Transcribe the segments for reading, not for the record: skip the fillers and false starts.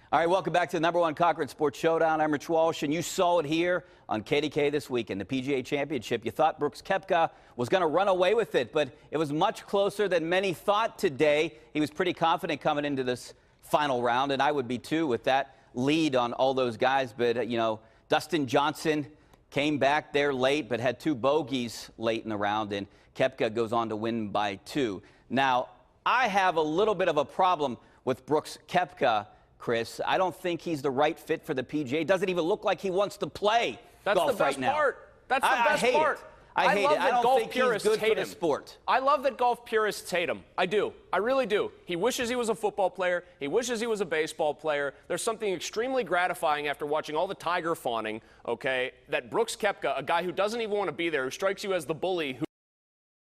All right, welcome back to the #1 Cochran Sports Showdown. I'm Rich Walsh, and you saw it here on KDKA this week in the PGA Championship. You thought Brooks Koepka was going to run away with it, but it was much closer than many thought today. He was pretty confident coming into this final round, and I would be too with that lead on all those guys. But, you know, Dustin Johnson came back there late, but had 2 bogeys late in the round, and Koepka goes on to win by 2. Now, I have a little bit of a problem with Brooks Koepka, Chris. I don't think he's the right fit for the PGA. Doesn't even look like he wants to play golf right now. That's the best part. I hate it. I don't think he's good for the sport. I love that golf purists hate him. I do. I really do. He wishes he was a football player. He wishes he was a baseball player. There's something extremely gratifying after watching all the Tiger fawning, okay, that Brooks Koepka, a guy who doesn't even want to be there, who strikes you as the bully, who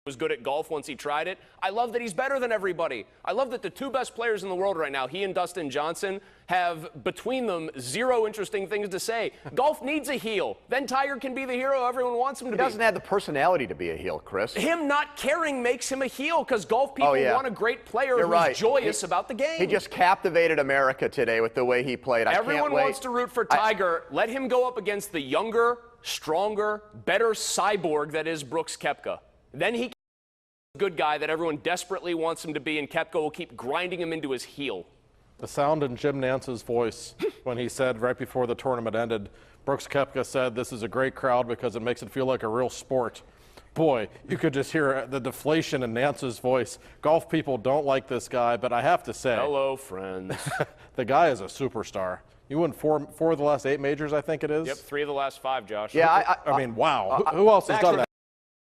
was good at golf once he tried it. I love that he's better than everybody. I love that the 2 best players in the world right now, he and Dustin Johnson, have between them 0 interesting things to say. Golf needs a heel. Then Tiger can be the hero everyone wants him to be. He doesn't have the personality to be a heel, Chris. Him not caring makes him a heel because golf people want a great player who's joyous about the game. He just captivated America today with the way he played. Everyone wants to root for Tiger. Let him go up against the younger, stronger, better cyborg that is Brooks Koepka. Then he good guy that everyone desperately wants him to be, and Koepka will keep grinding him into his heel. The sound in Jim Nance's voice when he said right before the tournament ended, Brooks Koepka said, "This is a great crowd because it makes it feel like a real sport." Boy, you could just hear the deflation in Nance's voice. Golf people don't like this guy, but I have to say, hello, friends. The guy is a superstar. You won 4 of the last 8 majors, I think it is. Yep, 3 of the last 5, Josh. Yeah, I mean, wow. Who else has done that?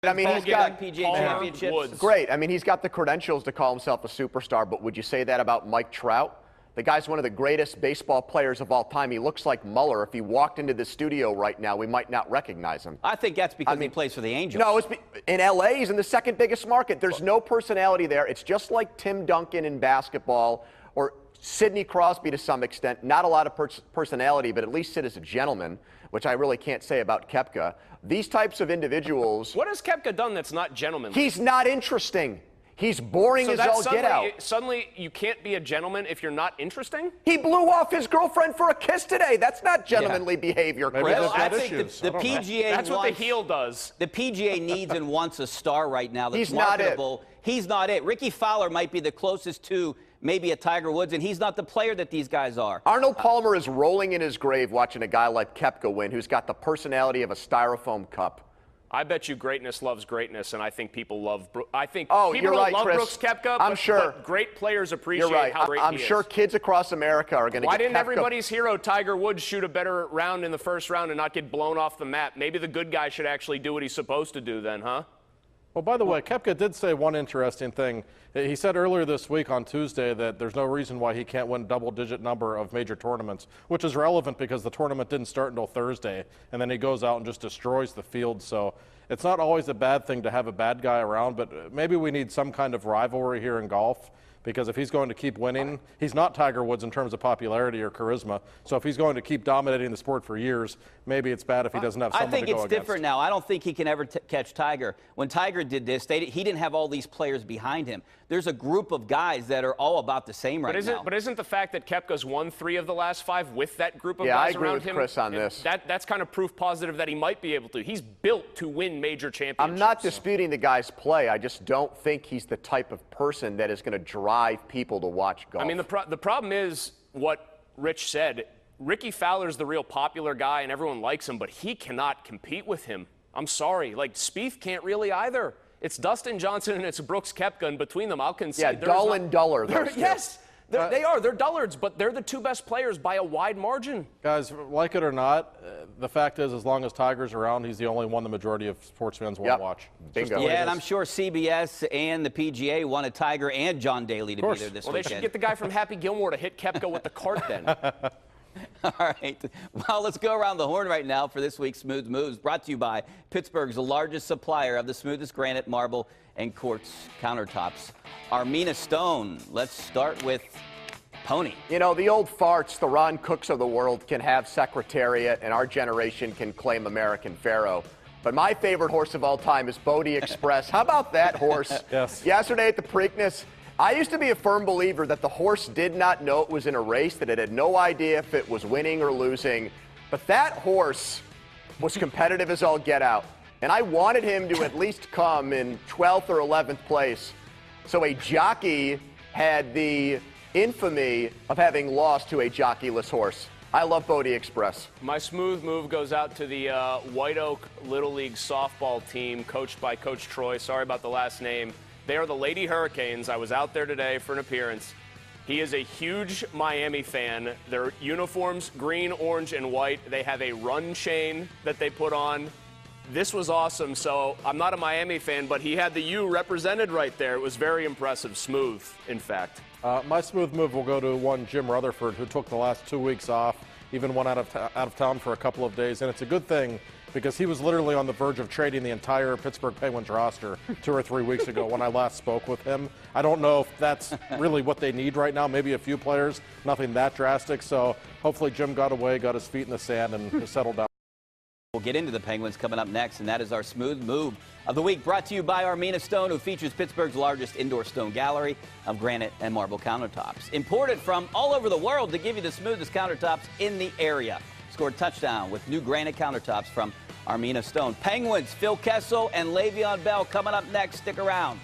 I mean, he's got PGA Championships. Great. I mean, he's got the credentials to call himself a superstar, but would you say that about Mike Trout? The guy's one of the greatest baseball players of all time. He looks like Mueller. If he walked into the studio right now, we might not recognize him. I think that's because he plays for the Angels. No, in L.A., he's in the 2nd biggest market. There's no personality there. It's just like Tim Duncan in basketball or Sidney Crosby to some extent. Not a lot of personality, but at least Sid is a gentleman, which I really can't say about Koepka. These types of individuals. What has Koepka done that's not gentlemanly? He's not interesting. He's boring as all get out. Suddenly, you can't be a gentleman if you're not interesting? He blew off his girlfriend for a kiss today. That's not gentlemanly behavior, Chris. Maybe I think the PGA That's what the heel does. The PGA needs and wants a star right now that's He's marketable. not it. He's not it. Ricky Fowler might be the closest to maybe a Tiger Woods, and he's not the player that these guys are. Arnold Palmer is rolling in his grave watching a guy like Koepka win, who's got the personality of a styrofoam cup. I bet you greatness loves greatness, and I think people love. I think people don't love Chris. Brooks Koepka. I'm sure. But great players appreciate how great I'm he is. sure kids across America are going to. Why didn't everybody's hero Tiger Woods shoot a better round in the 1st round and not get blown off the map? Maybe the good guy should actually do what he's supposed to do then, huh? Well, by the way, Koepka did say one interesting thing. He said earlier this week on Tuesday that there's no reason why he can't win a double-digit number of major tournaments, which is relevant because the tournament didn't start until Thursday, and then he goes out and just destroys the field. So it's not always a bad thing to have a bad guy around, but maybe we need some kind of rivalry here in golf. Because if he's going to keep winning, he's not Tiger Woods in terms of popularity or charisma. So if he's going to keep dominating the sport for years, maybe it's bad if he doesn't have someone to go against. I think it's different now. I don't think he can ever catch Tiger. When Tiger did this, he didn't have all these players behind him. There's a group of guys that are all about the same right now. But isn't the fact that Koepka's won 3 of the last 5 with that group of guys around him? Yeah, I agree with Chris on this. That's kind of proof positive that he might be able to. He's built to win major championships. I'm not disputing the guy's play. I just don't think he's the type of person that is going to drive people to watch golf. I mean, the problem is what Rich said. Ricky Fowler's the real popular guy, and everyone likes him, but he cannot compete with him. I'm sorry. Like, Spieth can't really either. It's Dustin Johnson and it's Brooks Koepka, and between them, I'll concede. Yeah, dull and duller. Yes, they are. They're dullards, but they're the 2 best players by a wide margin. Guys, like it or not, the fact is, as long as Tiger's around, he's the only one the majority of sports fans want to watch. Bingo. Yeah, and I'm sure CBS and the PGA wanted Tiger and John Daly to be there this weekend. Well, they should get the guy from Happy Gilmore to hit Koepka with the cart then. All right. Well, let's go around the horn right now for this week's Smooth Moves, brought to you by Pittsburgh's largest supplier of the smoothest granite, marble, and quartz countertops, Armina Stone. Let's start with Pony. You know, the old farts, the Ron Cooks of the world can have Secretariat, and our generation can claim American Pharaoh. But my favorite horse of all time is Bodie Express. How about that horse? Yes. Yesterday at the Preakness, I used to be a firm believer that the horse did not know it was in a race, that it had no idea if it was winning or losing. But that horse was competitive as all get out. And I wanted him to at least come in 12th or 11th place. So a jockey had the infamy of having lost to a jockeyless horse. I love Bodie Express. My smooth move goes out to the White Oak Little League softball team, coached by Coach Troy. Sorry about the last name. They are the Lady Hurricanes. I was out there today for an appearance. He is a huge Miami fan. Their uniforms, green, orange, and white. They have a run chain that they put on. This was awesome. So I'm not a Miami fan, but he had the U represented right there. It was very impressive. Smooth, in fact. My smooth move will go to one Jim Rutherford, who took the last 2 weeks off, even went out of town for a couple of days. And it's a good thing, because he was literally on the verge of trading the entire Pittsburgh Penguins roster 2 or 3 weeks ago when I last spoke with him. I don't know if that's really what they need right now. Maybe a few players, nothing that drastic. So hopefully Jim got away, got his feet in the sand, and settled down. We'll get into the Penguins coming up next, and that is our smooth move of the week, brought to you by Armina Stone, who features Pittsburgh's largest indoor stone gallery of granite and marble countertops. Imported from all over the world to give you the smoothest countertops in the area. Scored touchdown with new granite countertops from Armina Stone. Penguins, Phil Kessel and Le'Veon Bell coming up next. Stick around.